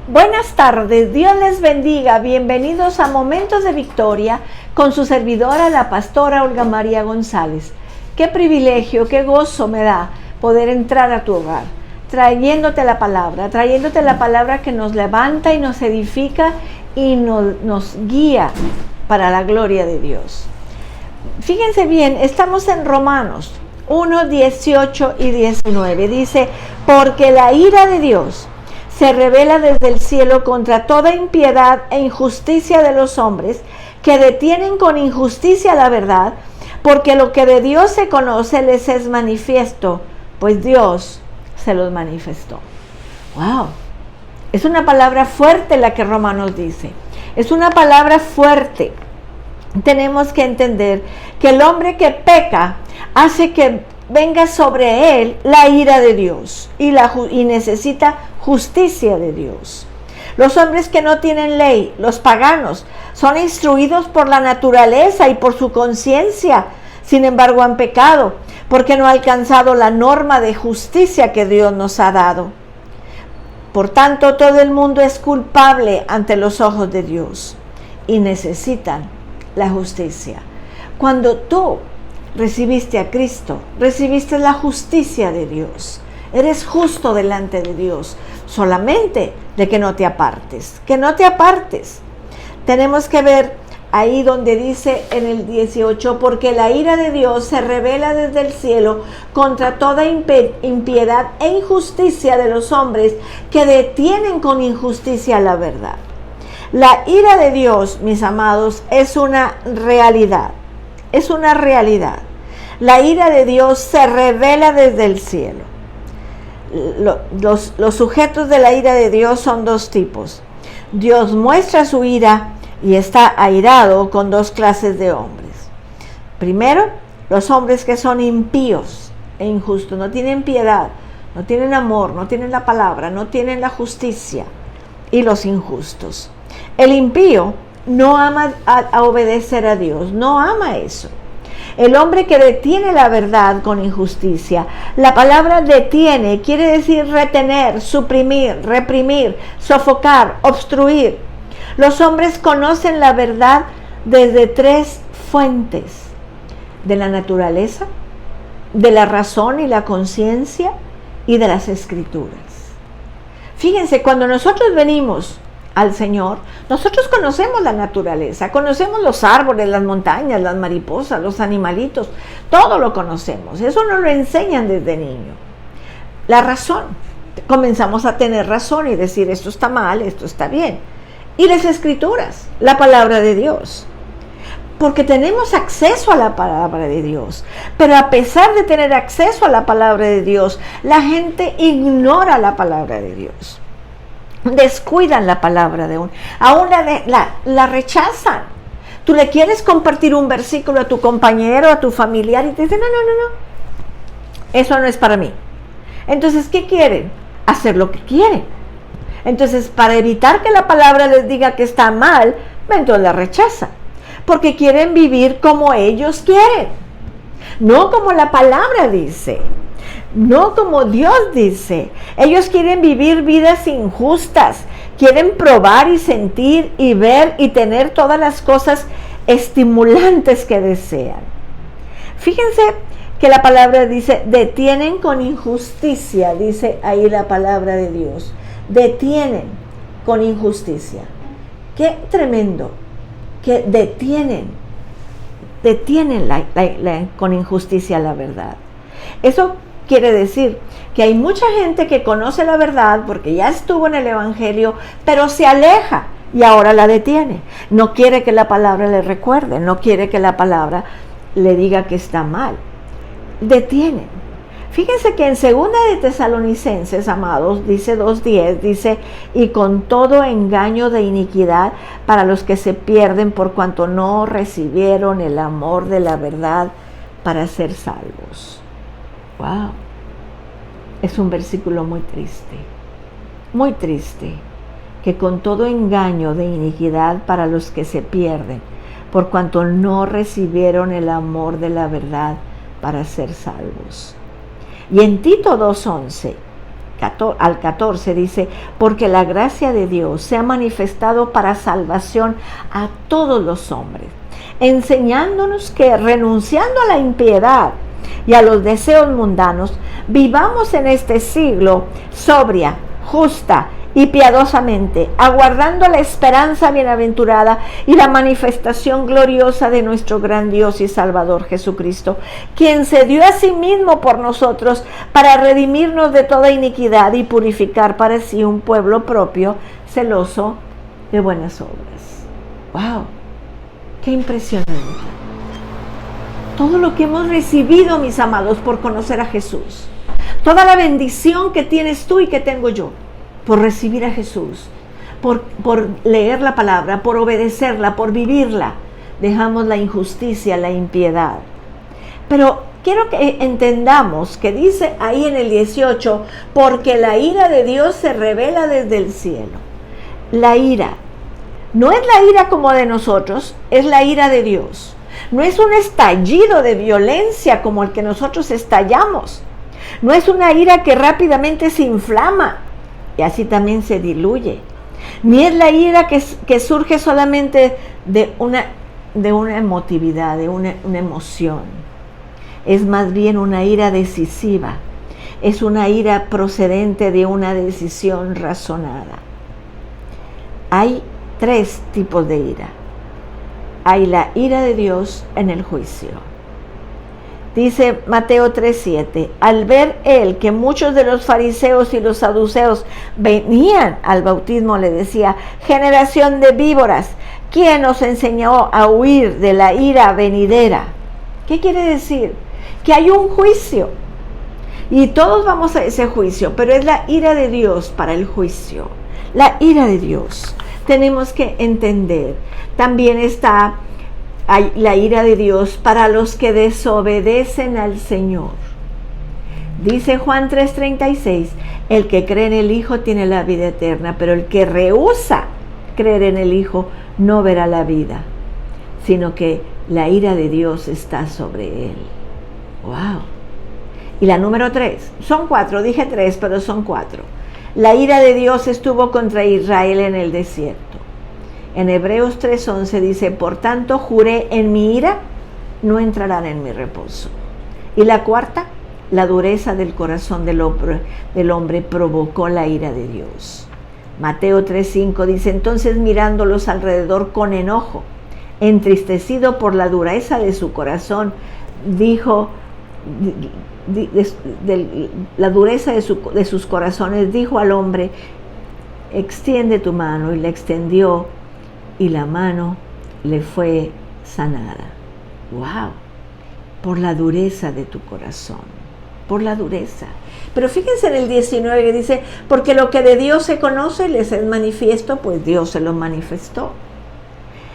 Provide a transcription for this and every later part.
Buenas tardes, Dios les bendiga, bienvenidos a Momentos de Victoria con su servidora, la pastora Olga María González. Qué privilegio, qué gozo me da poder entrar a tu hogar, trayéndote la palabra que nos levanta y nos edifica y nos guía para la gloria de Dios. Fíjense bien, estamos en Romanos 1, 18 y 19, dice, porque la ira de Dios se revela desde el cielo contra toda impiedad e injusticia de los hombres que detienen con injusticia la verdad, porque lo que de Dios se conoce les es manifiesto, pues Dios se los manifestó. ¡Wow! Es una palabra fuerte la que Romanos dice. Es una palabra fuerte. Tenemos que entender que el hombre que peca hace que venga sobre él la ira de Dios y necesita justicia de Dios. Los hombres que no tienen ley, los paganos, son instruidos por la naturaleza y por su conciencia. Sin embargo, han pecado porque no han alcanzado la norma de justicia que Dios nos ha dado. Por tanto, todo el mundo es culpable ante los ojos de Dios y necesitan la justicia. Cuando tú recibiste a Cristo, recibiste la justicia de Dios. Eres justo delante de Dios, solamente de que no te apartes, Tenemos que ver ahí donde dice en el 18, porque la ira de Dios se revela desde el cielo contra toda impiedad e injusticia de los hombres que detienen con injusticia la verdad. La ira de Dios, mis amados, es una realidad. La ira de Dios se revela desde el cielo. Los sujetos de la ira de Dios son dos tipos. Dios muestra su ira y está airado con dos clases de hombres. Primero, los hombres que son impíos e injustos, no tienen piedad, no tienen amor, no tienen la palabra, no tienen la justicia, y los injustos. El impío no ama a obedecer a Dios, no ama eso. El hombre que detiene la verdad con injusticia, la palabra detiene quiere decir retener, suprimir, reprimir, sofocar, obstruir. Los hombres conocen la verdad desde tres fuentes: de la naturaleza, de la razón y la conciencia y de las escrituras. Fíjense, cuando nosotros venimos al Señor, nosotros conocemos la naturaleza, conocemos los árboles, las montañas, las mariposas, los animalitos, todo lo conocemos, eso nos lo enseñan desde niño. La razón, comenzamos a tener razón y decir esto está mal, esto está bien. Y las escrituras, la palabra de Dios, porque tenemos acceso a la palabra de Dios, pero a pesar de tener acceso a la palabra de Dios, la gente ignora la palabra de Dios. Descuidan la palabra de uno, aún la rechazan. Tú le quieres compartir un versículo a tu compañero, a tu familiar, y te dicen, no, eso no es para mí. Entonces, ¿qué quieren? Hacer lo que quieren. Entonces, para evitar que la palabra les diga que está mal, entonces la rechazan, porque quieren vivir como ellos quieren, no como la palabra dice. No como Dios dice. Ellos quieren vivir vidas injustas, quieren probar y sentir y ver y tener todas las cosas estimulantes que desean. Fíjense que la palabra dice, detienen con injusticia, dice ahí la palabra de Dios. Detienen con injusticia. Qué tremendo, que detienen con injusticia la verdad. Eso quiere decir que hay mucha gente que conoce la verdad porque ya estuvo en el Evangelio, pero se aleja y ahora la detiene. No quiere que la palabra le recuerde, no quiere que la palabra le diga que está mal. Detienen. Fíjense que en 2 de Tesalonicenses, amados, dice 2:10, dice, y con todo engaño de iniquidad para los que se pierden por cuanto no recibieron el amor de la verdad para ser salvos. Wow, es un versículo muy triste, que con todo engaño de iniquidad para los que se pierden, por cuanto no recibieron el amor de la verdad para ser salvos. Y en Tito 2:11, al 14 dice, porque la gracia de Dios se ha manifestado para salvación a todos los hombres, enseñándonos que renunciando a la impiedad y a los deseos mundanos, vivamos en este siglo sobria, justa y piadosamente, aguardando la esperanza bienaventurada y la manifestación gloriosa de nuestro gran Dios y Salvador Jesucristo, quien se dio a sí mismo por nosotros para redimirnos de toda iniquidad y purificar para sí un pueblo propio, celoso de buenas obras. ¡Wow! ¡Qué impresionante! Todo lo que hemos recibido, mis amados, por conocer a Jesús. Toda la bendición que tienes tú y que tengo yo, por recibir a Jesús, por leer la palabra, por obedecerla, por vivirla. Dejamos la injusticia, la impiedad. Pero quiero que entendamos que dice ahí en el 18, porque la ira de Dios se revela desde el cielo. La ira no es la ira como de nosotros, es la ira de Dios. No es un estallido de violencia como el que nosotros estallamos. No es una ira que rápidamente se inflama y así también se diluye. Ni es la ira que surge solamente de una emotividad, de una emoción. Es más bien una ira decisiva. Es una ira procedente de una decisión razonada. Hay 3 tipos de ira. Hay la ira de Dios en el juicio. Dice Mateo 3:7, al ver él que muchos de los fariseos y los saduceos venían al bautismo, le decía, generación de víboras, ¿quién nos enseñó a huir de la ira venidera? ¿Qué quiere decir? Que hay un juicio y todos vamos a ese juicio, pero es la ira de Dios para el juicio. La ira de Dios. Tenemos que entender. También está la ira de Dios para los que desobedecen al Señor. Dice Juan 3:36, el que cree en el Hijo tiene la vida eterna, pero el que rehúsa creer en el Hijo no verá la vida, sino que la ira de Dios está sobre él. ¡Wow! Y la número 3, son 4, dije 3, pero son 4. La ira de Dios estuvo contra Israel en el desierto. En Hebreos 3:11 dice, por tanto juré en mi ira, no entrarán en mi reposo. Y la 4, la dureza del corazón del hombre provocó la ira de Dios. Mateo 3:5 dice, entonces mirándolos alrededor con enojo, entristecido por la dureza de su corazón, dijo, la dureza de sus corazones, dijo al hombre, extiende tu mano, y la extendió, y la mano le fue sanada. ¡Wow! Por la dureza de tu corazón, por la dureza. Pero fíjense en el 19 que dice, porque lo que de Dios se conoce les es manifiesto, pues Dios se lo manifestó.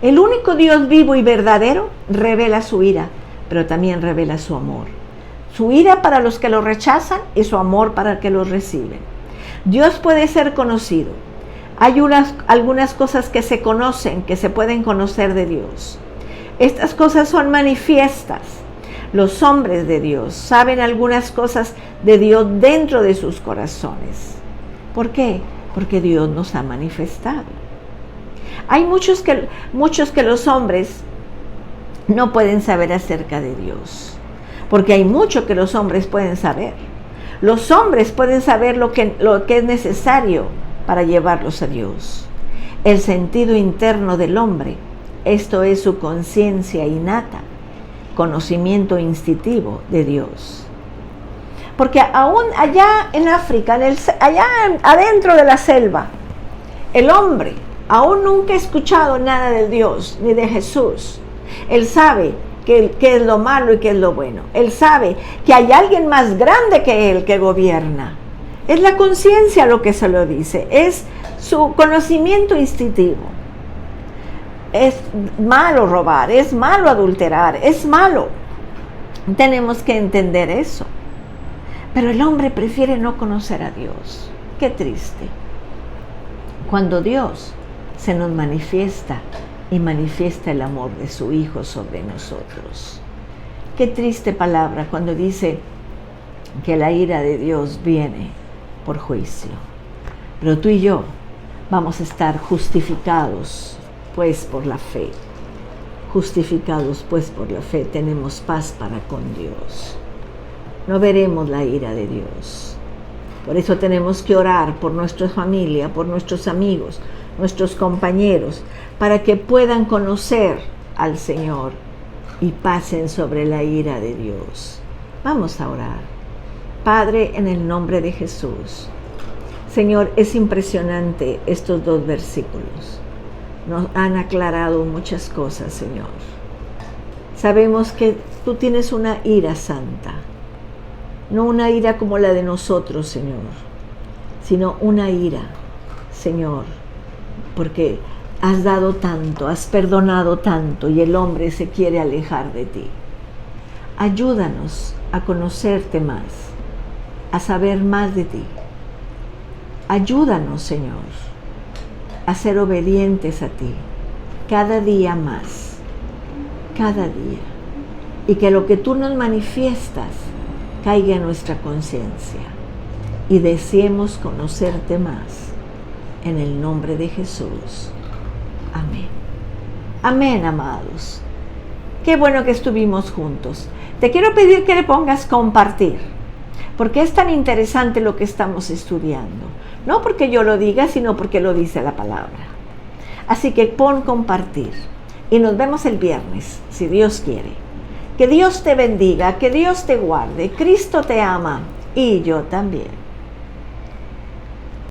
El único Dios vivo y verdadero revela su ira, pero también revela su amor. Su ira para los que lo rechazan y su amor para los que lo reciben. Dios puede ser conocido. Hay algunas cosas que se conocen, que se pueden conocer de Dios. Estas cosas son manifiestas. Los hombres de Dios saben algunas cosas de Dios dentro de sus corazones. ¿Por qué? Porque Dios nos ha manifestado. Hay muchos que los hombres no pueden saber acerca de Dios, porque hay mucho que los hombres pueden saber. Los hombres pueden saber lo que es necesario para llevarlos a Dios. El sentido interno del hombre, esto es su conciencia innata, conocimiento instintivo de Dios. Porque aún allá en África, allá adentro de la selva, el hombre aún nunca ha escuchado nada de Dios ni de Jesús. Él sabe qué es lo malo y qué es lo bueno. Él sabe que hay alguien más grande que él que gobierna. Es la conciencia lo que se lo dice, es su conocimiento instintivo. Es malo robar, es malo adulterar, es malo. Tenemos que entender eso. Pero el hombre prefiere no conocer a Dios. Qué triste. Cuando Dios se nos manifiesta y manifiesta el amor de su Hijo sobre nosotros. Qué triste palabra cuando dice que la ira de Dios viene por juicio. Pero tú y yo vamos a estar justificados, pues, por la fe. Justificados, pues, por la fe, tenemos paz para con Dios. No veremos la ira de Dios. Por eso tenemos que orar por nuestra familia, por nuestros amigos, nuestros compañeros, para que puedan conocer al Señor y pasen sobre la ira de Dios. Vamos a orar. Padre, en el nombre de Jesús. Señor, es impresionante estos 2 versículos. Nos han aclarado muchas cosas, Señor. Sabemos que tú tienes una ira santa. No una ira como la de nosotros, Señor, sino una ira, Señor, porque has dado tanto, has perdonado tanto y el hombre se quiere alejar de ti. Ayúdanos a conocerte más, a saber más de ti. Ayúdanos, Señor, a ser obedientes a ti cada día más, cada día. Y que lo que tú nos manifiestas caiga en nuestra conciencia y deseemos conocerte más. En el nombre de Jesús. Amén. Amén, amados. Qué bueno que estuvimos juntos. Te quiero pedir que le pongas compartir, porque es tan interesante lo que estamos estudiando. No porque yo lo diga, sino porque lo dice la palabra. Así que pon compartir y nos vemos el viernes, si Dios quiere. Que Dios te bendiga, que Dios te guarde. Cristo te ama y yo también.